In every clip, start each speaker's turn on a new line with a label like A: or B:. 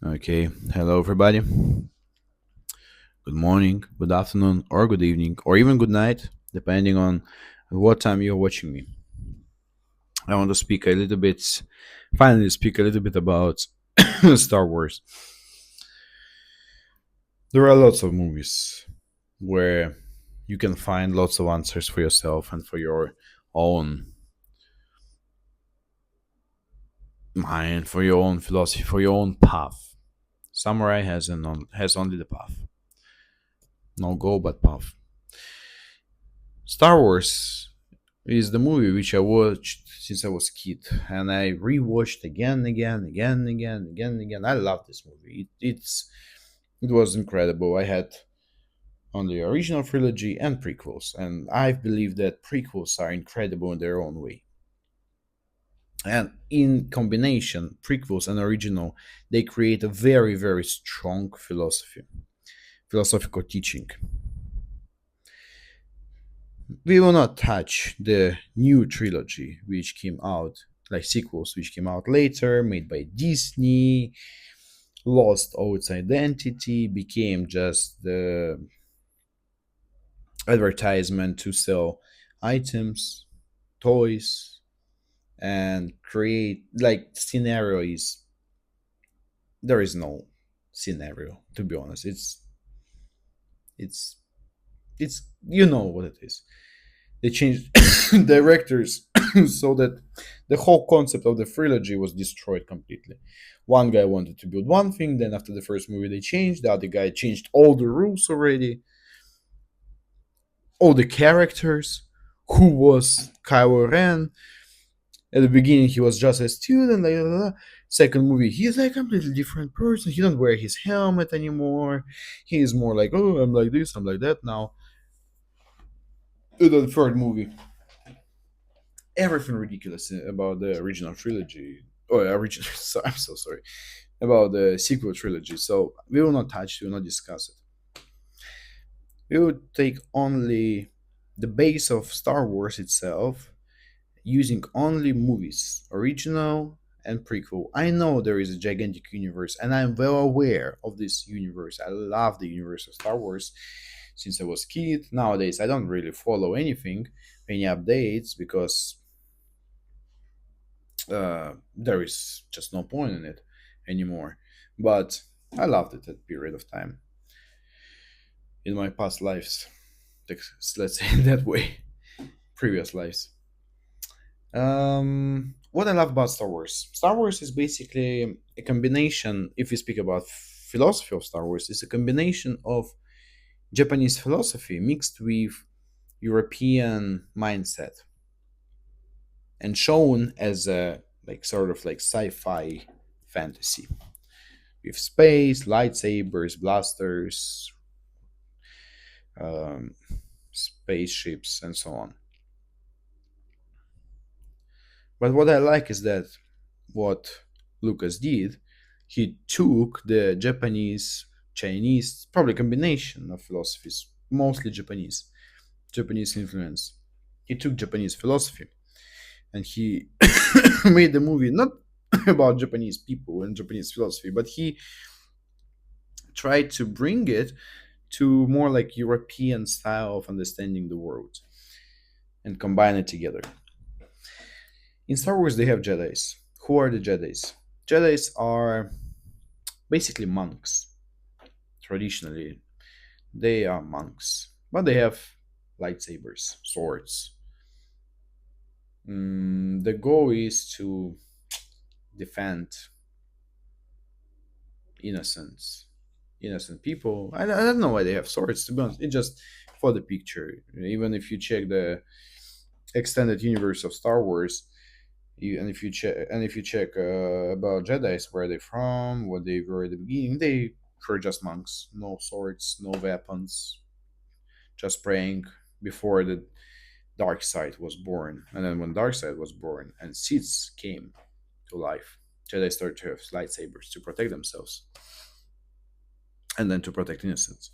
A: Okay, hello everybody. Good morning, good afternoon, or good evening, or even good night, depending on what time you're watching me. I want to speak a little bit, finally, speak a little bit about Star Wars. There are lots of movies where you can find lots of answers for yourself and for your own mind, for your own philosophy, for your own path. Samurai has only the path, no goal but path. Star Wars is the movie which I watched since I was a kid, and I rewatched again, again, again, again, again, again. I love this movie. It was incredible. I had on the original trilogy and prequels, and I believe that prequels are incredible in their own way. And in combination, prequels and original, they create a very, very strong philosophical teaching. We will not touch the new trilogy which came out, like sequels which came out later, made by Disney, lost all its identity, became just the advertisement to sell items, toys, and create like scenarios. There is no scenario, to be honest. It's it's you know what it is. They changed directors so that the whole concept of the trilogy was destroyed completely. One guy wanted to build one thing, then after the first movie they changed, the other guy changed all the rules already, all the characters. Who was Kylo Ren? At the beginning he was just a student, like blah, blah, blah. Second movie, he's like a completely different person. He don't wear his helmet anymore. He is more like, oh, I'm like this, I'm like that now. The third movie, everything ridiculous about the original trilogy. Oh, original. I'm so sorry about the sequel trilogy. So we will not touch. We will not discuss it. We will take only the base of Star Wars itself, using only movies, original and prequel. I know there is a gigantic universe, and I'm well aware of this universe. I love the universe of Star Wars since I was a kid. Nowadays, I don't really follow anything, any updates, because there is just no point in it anymore. But I loved it at period of time in my past lives. Let's say it that way, previous lives. What I love about Star Wars. Star Wars is basically a combination. If we speak about philosophy of Star Wars, it's a combination of Japanese philosophy mixed with European mindset and shown as a like sort of like sci-fi fantasy with space, lightsabers, blasters, um, spaceships, and so on. But what I like is that what Lucas did, he took the Japanese, Chinese, probably combination of philosophies, mostly Japanese influence. He took Japanese philosophy and he made the movie not about Japanese people and Japanese philosophy, but he tried to bring it to more like European style of understanding the world and combine it together. In Star Wars, they have Jedi's. Who are the Jedi's? Jedi's are basically monks. Traditionally, they are monks, but they have lightsabers, swords. The goal is to defend innocence, innocent people. I don't know why they have swords. To be honest, it's just for the picture. Even if you check the extended universe of Star Wars, and if you check about Jedi's, where they from, what they were at the beginning, they were just monks, no swords, no weapons, just praying before the dark side was born. And then when dark side was born and Sith came to life, Jedi started to have lightsabers to protect themselves and then to protect innocents.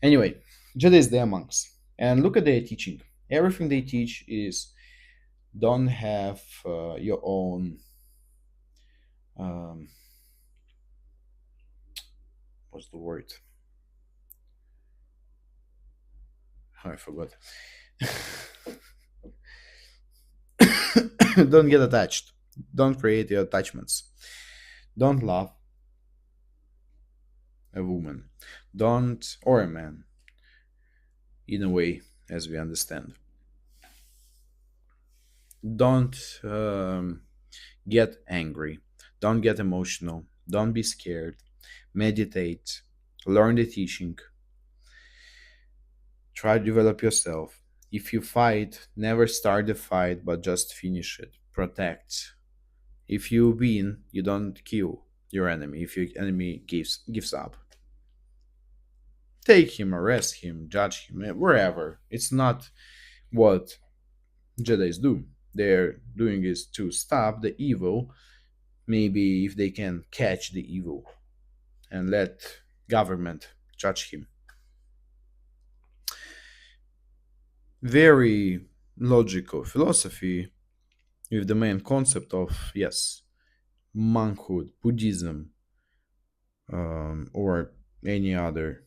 A: Anyway, Jedi's they are monks, and look at their teaching. Everything they teach is don't have your own um, was the word? Oh, I forgot. Don't get attached. Don't create your attachments. Don't love a woman. Don't, or a man, in a way, as we understand. Don't get angry. Don't get emotional. Don't be scared. Meditate. Learn the teaching. Try to develop yourself. If you fight, never start the fight, but just finish it. Protect. If you win, you don't kill your enemy. If your enemy gives up, take him, arrest him, judge him, wherever. It's not what Jedi's do. They're doing is to stop the evil. Maybe if they can catch the evil and let government judge him. Very logical philosophy with the main concept of yes, monkhood, Buddhism, or any other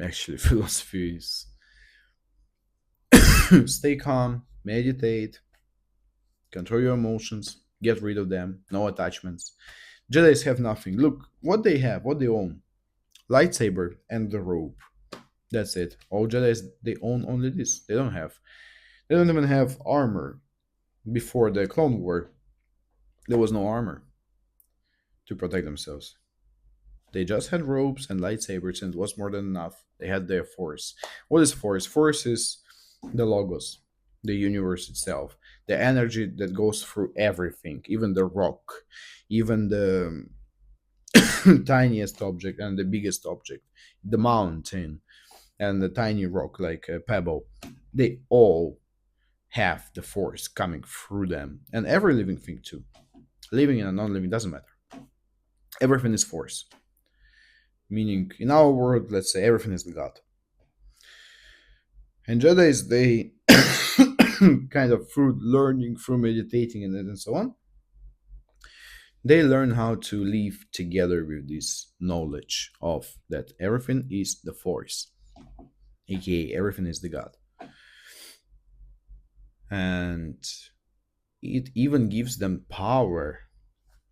A: actually philosophies. Stay calm, meditate, control your emotions, get rid of them, no attachments. Jedi's have nothing. Look what they have, what they own: lightsaber and the rope. That's it. All Jedi's they own only this. They don't have. They don't even have armor. Before the Clone War, there was no armor to protect themselves. They just had ropes and lightsabers, and it was more than enough. They had their force. What is force? Force is the logos, the universe itself, the energy that goes through everything, even the rock, even the tiniest object and the biggest object, the mountain and the tiny rock like a pebble. They all have the force coming through them, and every living thing too. Living and non-living doesn't matter. Everything is force. Meaning, in our world, let's say everything is the God. And Jedi's, they kind of through learning, through meditating, and so on, they learn how to live together with this knowledge of that everything is the force, aka everything is the God. And it even gives them power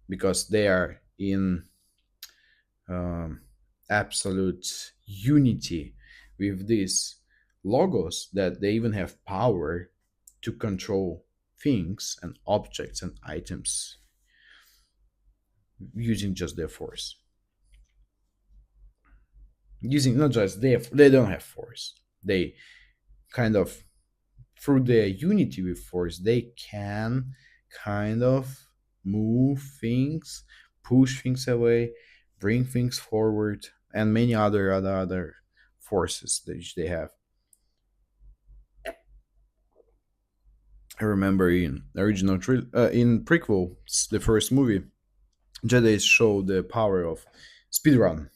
A: because they are in um, absolute unity with this logos that they even have power to control things and objects and items using just their force. Using not just they don't have force. They kind of through their unity with force, they can kind of move things, push things away, bring things forward, and many other forces that they have. I remember in in prequel, the first movie, Jedi show the power of speedrun.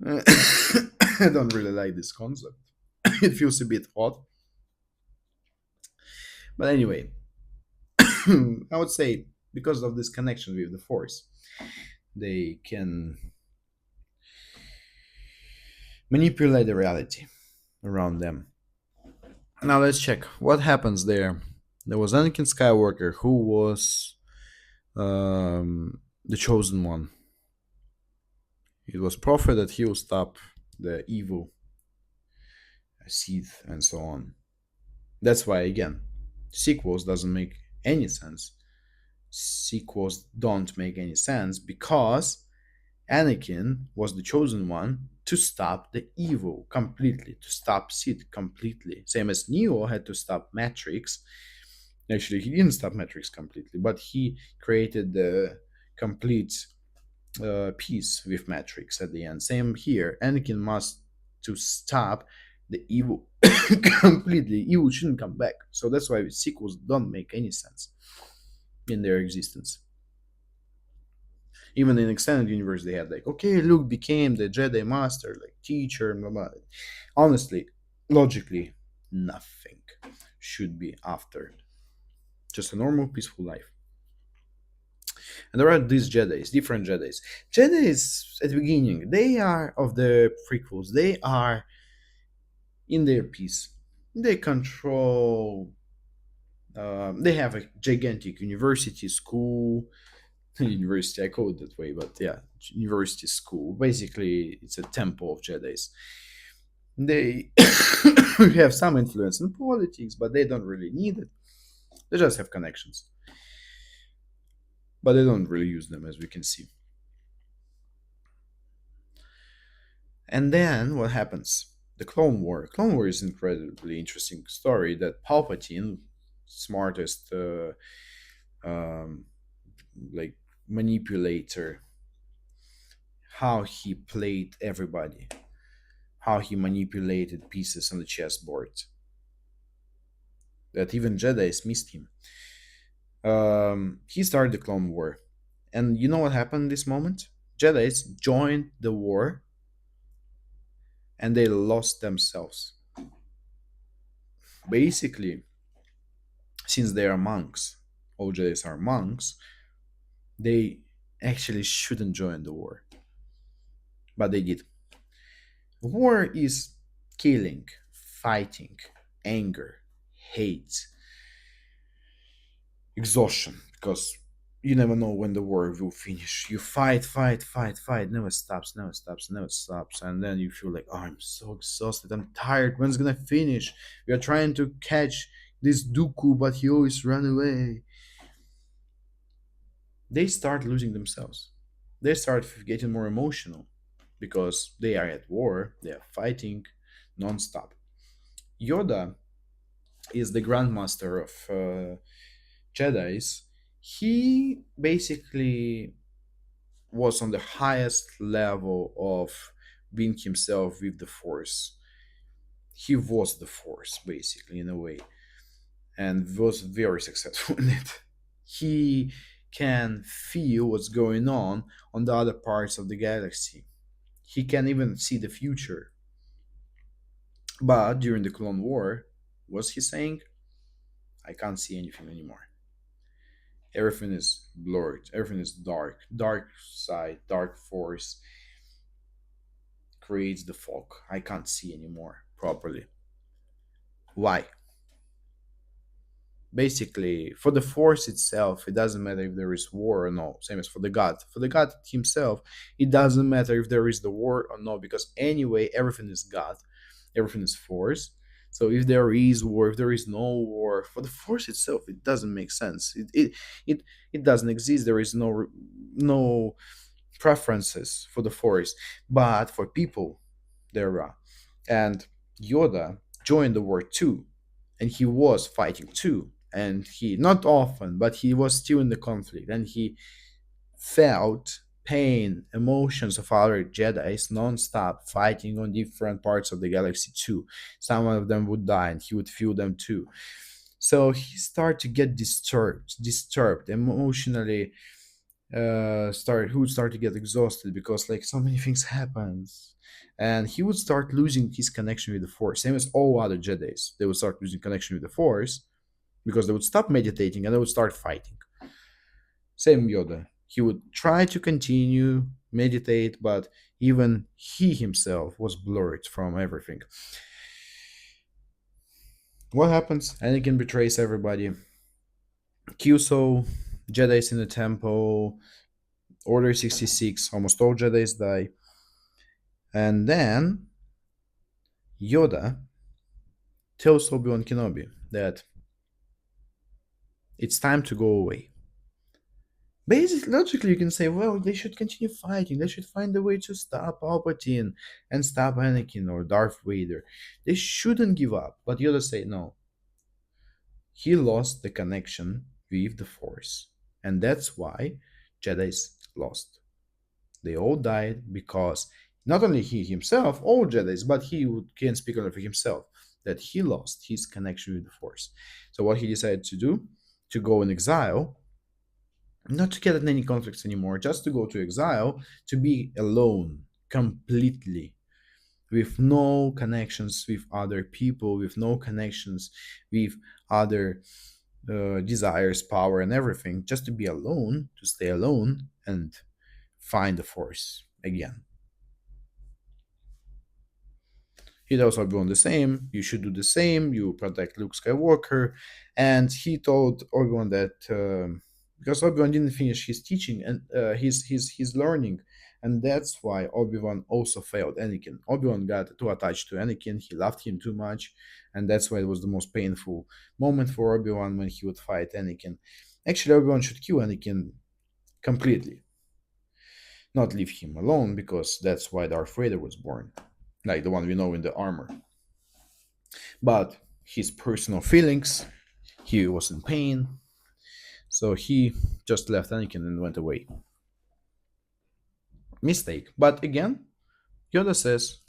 A: I don't really like this concept. It feels a bit odd. But anyway, I would say because of this connection with the Force, they can manipulate the reality around them. Now let's check what happens there. There was Anakin Skywalker who was the chosen one. It was prophet that he will stop the evil Sith and so on. That's why again, sequels doesn't make any sense. Sequels don't make any sense because Anakin was the chosen one to stop the evil completely, to stop Sith completely. Same as Neo had to stop Matrix. Actually, he didn't stop Matrix completely, but he created the complete peace with Matrix at the end. Same here. Anakin must to stop the evil completely. Evil shouldn't come back. So that's why sequels don't make any sense in their existence. Even in extended universe, they had like, okay, Luke became the Jedi Master, like teacher, blah blah. Honestly, logically, nothing should be after. Just a normal, peaceful life. And there are these Jedi's, different Jedi's. Jedi's at the beginning, they are of the prequels. They are in their peace. They control. They have a gigantic university school. University, I call it that way, but yeah, university school. Basically, it's a temple of Jedi's. They have some influence in politics, but they don't really need it. They just have connections, but they don't really use them, as we can see. And then what happens? The Clone War. Clone War is an incredibly interesting story that Palpatine, smartest um, like manipulator, how he played everybody, how he manipulated pieces on the chessboard, that even Jedi's missed him. He started the Clone War. And you know what happened in this moment? Jedi's joined the war and they lost themselves. Basically, since they are monks, all Jedi's are monks, they actually shouldn't join the war. But they did. War is killing, fighting, anger, hate, exhaustion, because you never know when the war will finish. You fight, fight, fight, fight, never stops, never stops, never stops, and then you feel like, oh, I'm so exhausted, I'm tired. When's it gonna finish? We are trying to catch this Dooku, but he always run away. They start losing themselves. They start getting more emotional because they are at war. They are fighting non-stop. Yoda is the grandmaster of Jedi's. He basically was on the highest level of being himself with the Force. He was the Force, basically, in a way, and was very successful in it. He can feel what's going on the other parts of the galaxy. He can even see the future. But during the Clone War, was he saying, I can't see anything anymore? Everything is blurred, everything is dark. Dark side, dark force creates the fog. I can't see anymore properly. Why? Basically, for the force itself, it doesn't matter if there is war or no. Same as for the god. For the god himself, it doesn't matter if there is the war or no, because anyway, everything is god, everything is force. So if there is war, if there is no war, for the force itself, it doesn't make sense. It doesn't exist. There is no preferences for the force, but for people there are. And Yoda joined the war too, and he was fighting too, and he not often, but he was still in the conflict, and he felt pain, emotions of other Jedi's non-stop fighting on different parts of the galaxy too. Some of them would die, and he would feel them too. So he started to get disturbed emotionally. He would start to get exhausted because like so many things happens, and he would start losing his connection with the Force. Same as all other Jedi's, they would start losing connection with the Force because they would stop meditating and they would start fighting. Same Yoda. He would try to continue meditate, but even he himself was blurred from everything. What happens? Anakin betrays everybody. Kyuso, Jedi's in the temple, Order 66, almost all Jedi's die. And then Yoda tells Obi-Wan Kenobi that it's time to go away. Basically, logically, you can say, well, they should continue fighting. They should find a way to stop Palpatine and stop Anakin or Darth Vader. They shouldn't give up. But Yoda say, no. He lost the connection with the Force. And that's why Jedi's lost. They all died because not only he himself, all Jedi's, but he can speak only for himself, that he lost his connection with the Force. So what he decided to do, to go in exile, not to get in any conflicts anymore, just to go to exile, to be alone completely, with no connections with other people, with no connections with other desires, power, and everything, just to be alone, to stay alone, and find the Force again. He tells Obi-Wan the same. You should do the same. You protect Luke Skywalker, and he told Obi-Wan that because Obi-Wan didn't finish his teaching and his learning, and that's why Obi-Wan also failed Anakin. Obi-Wan got too attached to Anakin. He loved him too much, and that's why it was the most painful moment for Obi-Wan when he would fight Anakin. Actually, Obi-Wan should kill Anakin completely, not leave him alone, because that's why Darth Vader was born, like the one we know in the armor. But his personal feelings, he was in pain, so he just left Anakin and went away. Mistake. But again, Yoda says,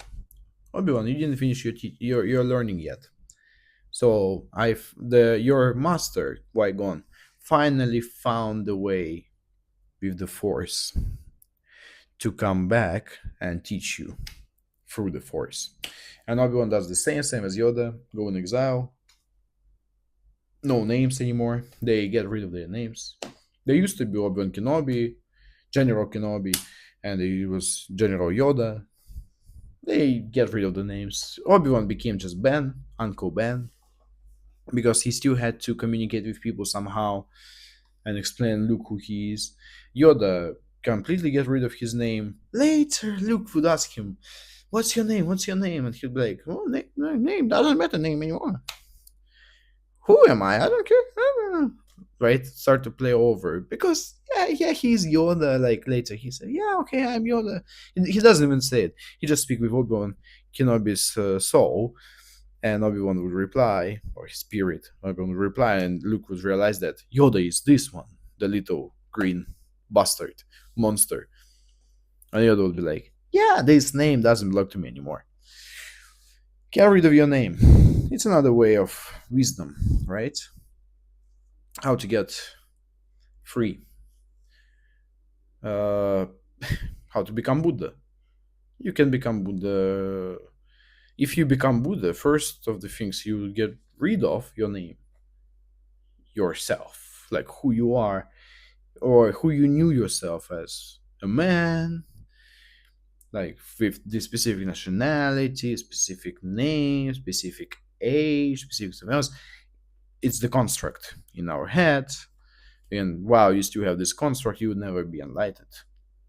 A: Obi-Wan, you didn't finish your learning yet. So your master, Qui-Gon, finally found a way with the Force to come back and teach you through the Force. And Obi-Wan does the same as Yoda, go in exile. No names anymore. They get rid of their names. There used to be Obi-Wan Kenobi, General Kenobi, and it was General Yoda. They get rid of the names. Obi-Wan became just Ben, Uncle Ben, because he still had to communicate with people somehow and explain Luke who he is. Yoda completely get rid of his name. Later, Luke would ask him, "What's your name? What's your name?" And he'd be like, "Oh, name doesn't matter name anymore. Who am I? I don't care." Right? Start to play over because yeah, he's Yoda. Like later, he said, "Yeah, okay, I'm Yoda." He doesn't even say it. He just speak with Obi-Wan Kenobi's soul, and Obi-Wan would reply, or his spirit. Obi-Wan would reply, and Luke would realize that Yoda is this one, the little green bastard monster. And Yoda would be like, "Yeah, this name doesn't belong to me anymore. Get rid of your name." It's another way of wisdom, right? How to get free. Uh, how to become Buddha. You can become Buddha. If you become Buddha, first of the things you will get rid of your name, yourself, like who you are, or who you knew yourself as a man, like with this specific nationality, specific name, specific age, specific something else. It's the construct in our head, and while you still have this construct, you would never be enlightened.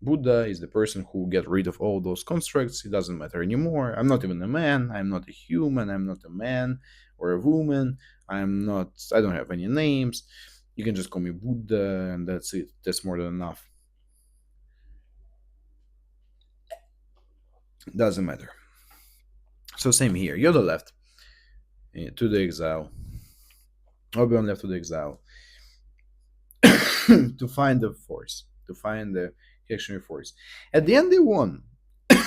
A: Buddha is the person who get rid of all those constructs. It doesn't matter anymore. I'm not even a man. I'm not a human. I'm not a man or a woman. I'm not. I don't have any names. You can just call me Buddha, and that's it. That's more than enough. Doesn't matter. So same here. Yoda left to the exile. Obi-Wan left to the exile to find the Force, to find the reactionary Force. At the end, they won.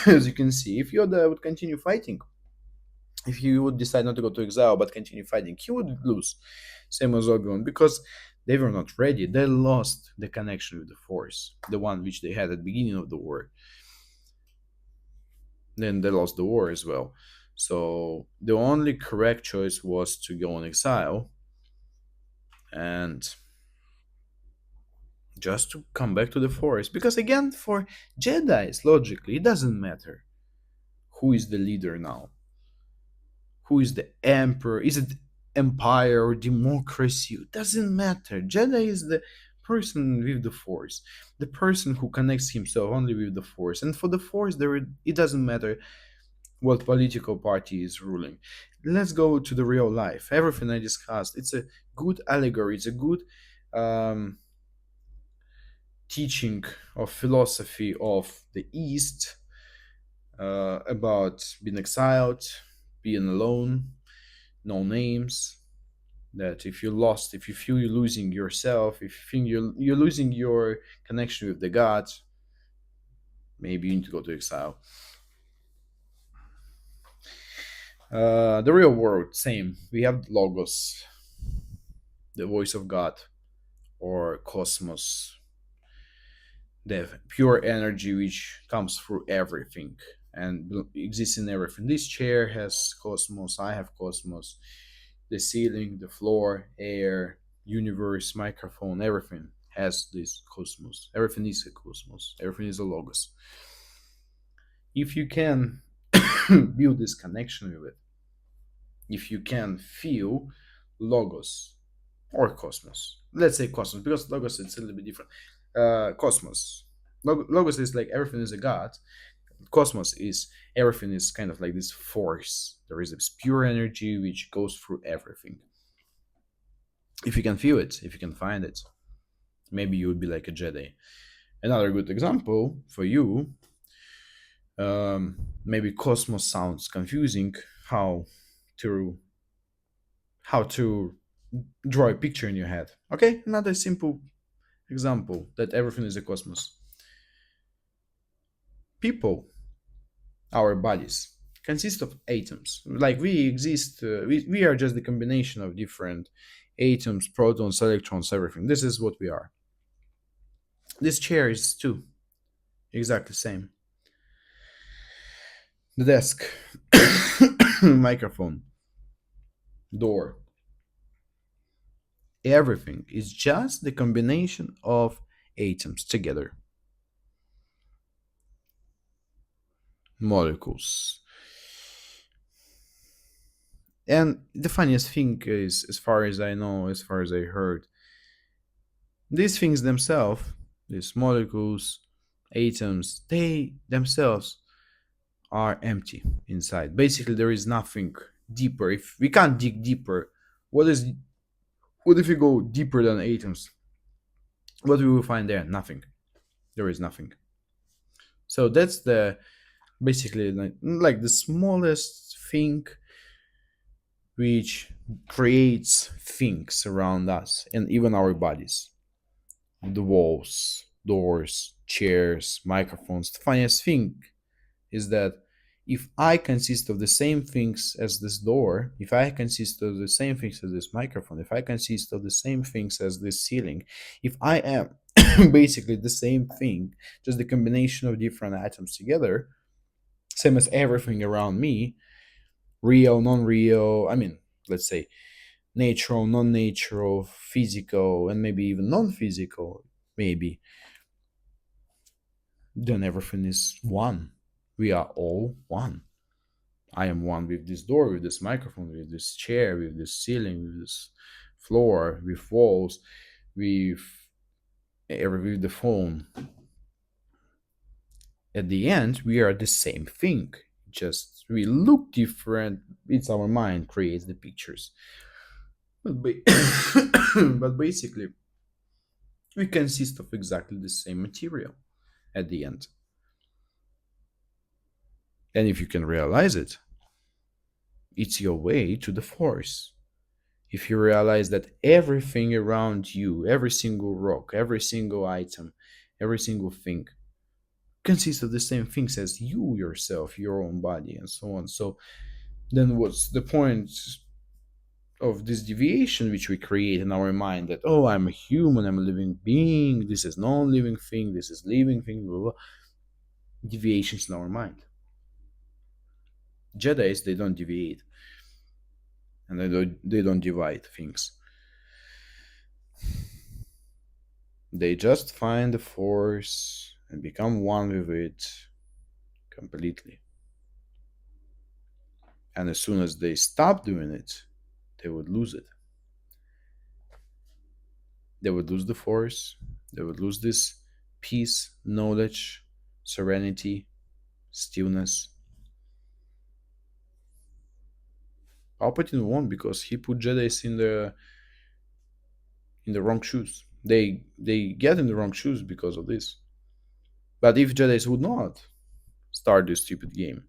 A: As you can see, if Yoda would continue fighting, if he would decide not to go to exile but continue fighting, he would lose. Same as Obi-Wan, because they were not ready. They lost the connection with the Force, the one which they had at the beginning of the war. Then they lost the war as well. So the only correct choice was to go in exile and just to come back to the Force. Because again, for Jedi's, logically, it doesn't matter who is the leader now. Who is the emperor? Is it empire or democracy? It doesn't matter. Jedi is the person with the Force, the person who connects himself only with the Force. And for the Force, it doesn't matter what political party is ruling. Let's go to the real life. Everything I discussed, it's a good allegory. It's a good um, teaching of philosophy of the East about being exiled, being alone, no names. That if you're lost, if you feel you're losing yourself, if you think you're losing your connection with the gods, maybe you need to go to exile. The real world, same. We have Logos, the voice of God, or Cosmos, the pure energy which comes through everything and exists in everything. This chair has Cosmos, I have Cosmos, the ceiling, the floor, air. universe, microphone, everything has this cosmos. Everything is a cosmos. Everything is a logos. If you can build this connection with it, if you can feel logos or cosmos, let's say cosmos, because logos it's a little bit different. Cosmos. Logos is like everything is a god. Cosmos is everything is kind of like this force. There is this pure energy which goes through everything. If you can feel it, if you can find it, maybe you would be like a Jedi. Another good example for you, maybe cosmos sounds confusing. How to how to draw a picture in your head? Okay, another simple example that everything is a cosmos. People, our bodies, consist of atoms. Like we exist, we are just the combination of different atoms, protons, electrons, everything. This is what we are. This chair is too exactly same. The desk, microphone, door, everything is just the combination of atoms together, molecules. And the funniest thing is, as far as I know, as far as I heard, these things themselves, these molecules, atoms, they themselves are empty inside. Basically, there is nothing deeper. If we can't dig deeper, what is what if we go deeper than atoms? What we will find there? Nothing. There is nothing. So that's the basically like the smallest thing which creates things around us and even our bodies. The walls, doors, chairs, microphones. The funniest thing is that if I consist of the same things as this door, if I consist of the same things as this microphone, if I consist of the same things as this ceiling, if I am basically the same thing, just the combination of different atoms together, same as everything around me, real, non real, I mean, let's say natural, non natural, physical, and maybe even non physical, maybe, then everything is one. We are all one. I am one with this door, with this microphone, with this chair, with this ceiling, with this floor, with walls, with with the phone. At the end, we are the same thing. Just we look different. It's our mind creates the pictures. But, but basically, we consist of exactly the same material at the end. And if you can realize it, it's your way to the force. If you realize that everything around you, every single rock, every single item, every single thing consists of the same things as you yourself, your own body, and so on. So then what's the point of this deviation which we create in our mind that, oh, I'm a human, I'm a living being, this is non-living thing, this is living thing, blah, blah. Deviations in our mind. Jedis, they don't deviate and they don't divide things. They just find the force and become one with it completely. And as soon as they stop doing it, they would lose it. They would lose the force, they would lose this peace, knowledge, serenity, stillness. Palpatine won because he put Jedi's in the wrong shoes. They get in the wrong shoes because of this. But if Jedi's would not start this stupid game,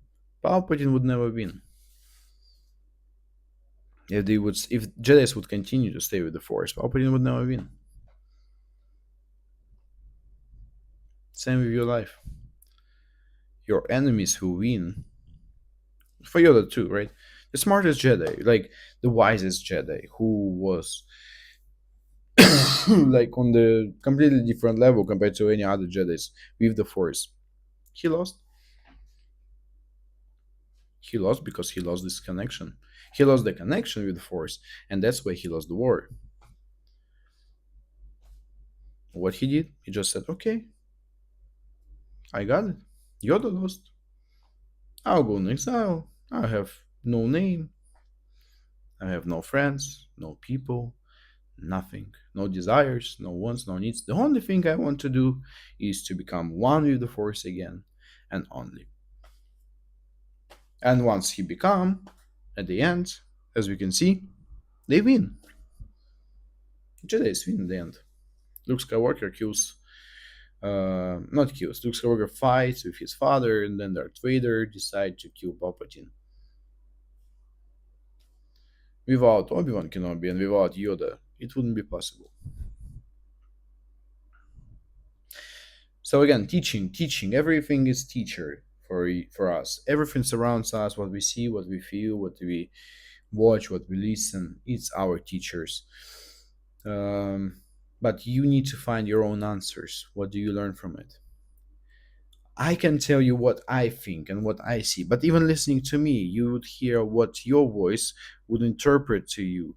A: Palpatine would never win. If Jedi's would continue to stay with the Force, Palpatine would never win. Same with your life. Your enemies who win for Yoda too, right? The smartest Jedi, like the wisest Jedi, who was like on the completely different level compared to any other Jedi's with the Force. He lost. He lost because he lost this connection. He lost the connection with the Force, and that's why he lost the war. What he did, he just said, "Okay, I got it. Yoda lost. I'll go in exile. I have no name. I have no friends, no people, nothing. No desires, no wants, no needs. The only thing I want to do is to become one with the Force again, and only." And once he become, at the end, as we can see, they win. Jedi's win in the end. Luke Skywalker kills, not kills. Luke Skywalker fights with his father, and then Darth Vader decide to kill Palpatine. Without Obi-Wan Kenobi and without Yoda, it wouldn't be possible. So again, teaching. Everything is teacher for us. Everything surrounds us. What we see, what we feel, what we watch, what we listen. It's our teachers. But you need to find your own answers. What do you learn from it? I can tell you what I think and what I see, but even listening to me, you would hear what your voice would interpret to you.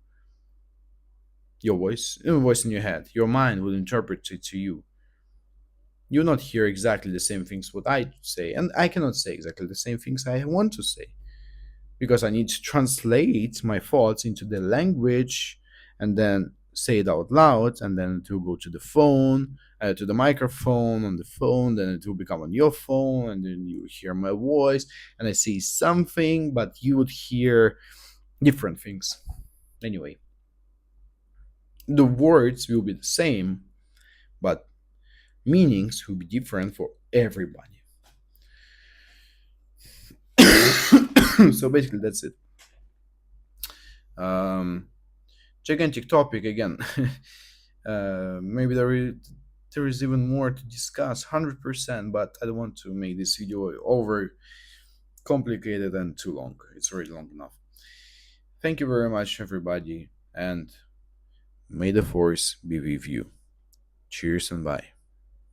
A: Your voice in your head, your mind would interpret it to you. You not hear exactly the same things what I say, and I cannot say exactly the same things I want to say because I need to translate my thoughts into the language and then say it out loud, and then it will go to the phone, to the microphone on the phone, then it will become on your phone, and then you hear my voice, and I say something, but you would hear different things. Anyway, the words will be the same, but meanings will be different for everybody. So basically, that's it. Um, Gigantic topic again. Maybe there is even more to discuss, 100%, but I don't want to make this video over complicated and too long. It's already long enough. Thank you very much, everybody, and may the force be with you. Cheers and bye.